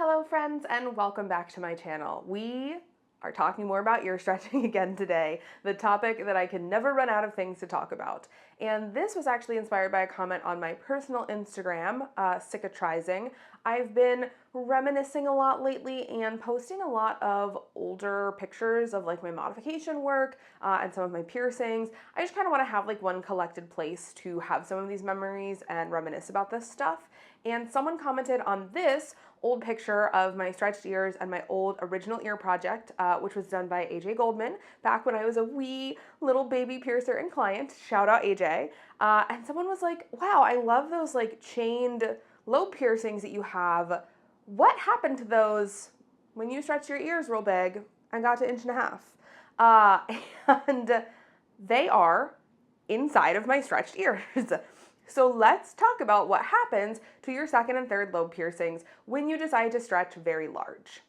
Hello friends and welcome back to my channel. We are talking more about ear stretching again today, the topic that I can never run out of things to talk about. And this was actually inspired by a comment on my personal Instagram, cicatrizing. I've been reminiscing a lot lately and posting a lot of older pictures of like my modification work and some of my piercings. I just kind of want to have like one collected place to have some of these memories and reminisce about this stuff. And someone commented on this old picture of my stretched ears and my old original ear project, which was done by AJ Goldman back when I was a wee little baby piercer and client. Shout out AJ. And someone was like, wow, I love those like chained lobe piercings that you have. What happened to those when you stretched your ears real big and got to 1.5 inches? And they are inside of my stretched ears. So let's talk about what happens to your second and third lobe piercings when you decide to stretch very large.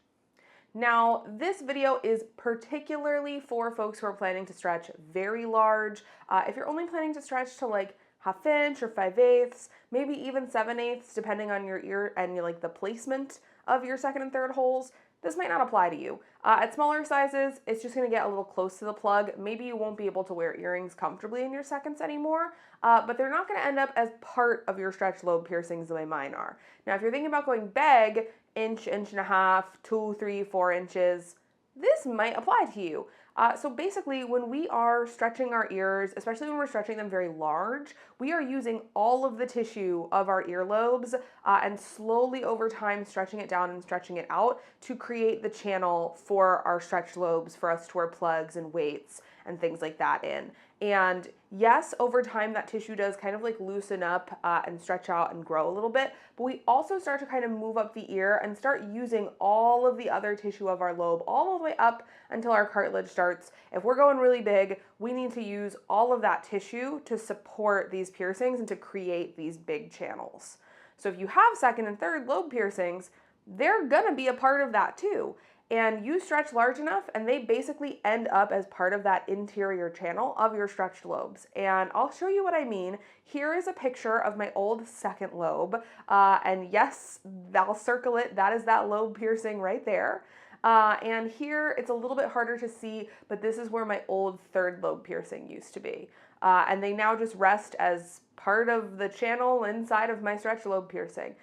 Now, this video is particularly for folks who are planning to stretch very large. If you're only planning to stretch to like 1/2 inch or 5/8, maybe even 7/8, depending on your ear and like the placement of your second and third holes, this might not apply to you. At smaller sizes, it's just going to get a little close to the plug. Maybe you won't be able to wear earrings comfortably in your seconds anymore, but they're not going to end up as part of your stretched lobe piercings the way mine are. Now, if you're thinking about going big, 1.5 inches, 2, 3, 4 inches, this might apply to you. So basically, when we are stretching our ears, especially when we're stretching them very large, we are using all of the tissue of our earlobes and slowly over time stretching it down and stretching it out to create the channel for our stretched lobes for us to wear plugs and weights and things like that in. And yes, over time that tissue does kind of like loosen up and stretch out and grow a little bit, but we also start to kind of move up the ear and start using all of the other tissue of our lobe all the way up until our cartilage starts. If we're going really big, we need to use all of that tissue to support these piercings and to create these big channels. So if you have second and third lobe piercings, they're gonna be a part of that too. And you stretch large enough and they basically end up as part of that interior channel of your stretched lobes. And I'll show you what I mean. Here is a picture of my old second lobe. And yes, I'll circle it. That is that lobe piercing right there. And here it's a little bit harder to see, but this is where my old third lobe piercing used to be. And they now just rest as part of the channel inside of my stretched lobe piercing.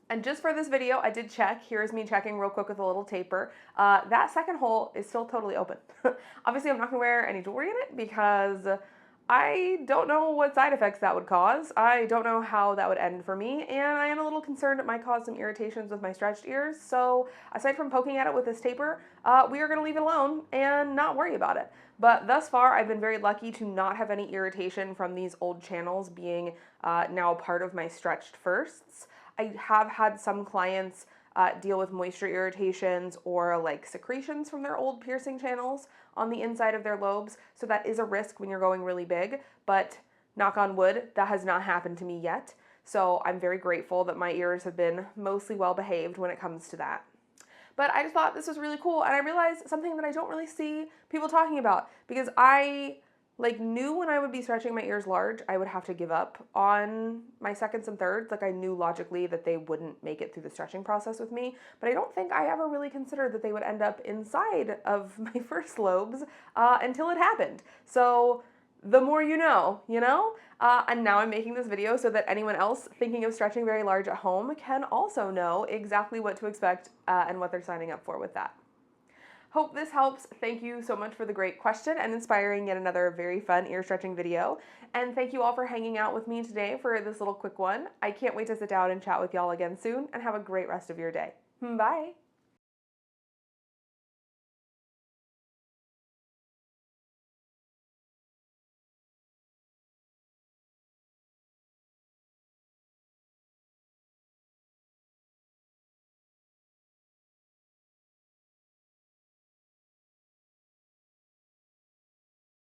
And just for this video, I did check. Here's me checking real quick with a little taper. That second hole is still totally open. Obviously, I'm not gonna wear any jewelry in it because I don't know what side effects that would cause. I don't know how that would end for me, and I am a little concerned it might cause some irritations with my stretched ears. So aside from poking at it with this taper, we are gonna leave it alone and not worry about it. But thus far, I've been very lucky to not have any irritation from these old channels being now part of my stretched firsts. I have had some clients deal with moisture irritations or like secretions from their old piercing channels on the inside of their lobes. So that is a risk when you're going really big, but knock on wood, that has not happened to me yet. So I'm very grateful that my ears have been mostly well behaved when it comes to that. But I just thought this was really cool, and I realized something that I don't really see people talking about, because I knew when I would be stretching my ears large, I would have to give up on my seconds and thirds. Like I knew logically that they wouldn't make it through the stretching process with me, but I don't think I ever really considered that they would end up inside of my first lobes until it happened. So the more you know, you know? And now I'm making this video so that anyone else thinking of stretching very large at home can also know exactly what to expect and what they're signing up for with that. Hope this helps. Thank you so much for the great question and inspiring yet another very fun ear stretching video. And thank you all for hanging out with me today for this little quick one. I can't wait to sit down and chat with y'all again soon, and have a great rest of your day. Bye.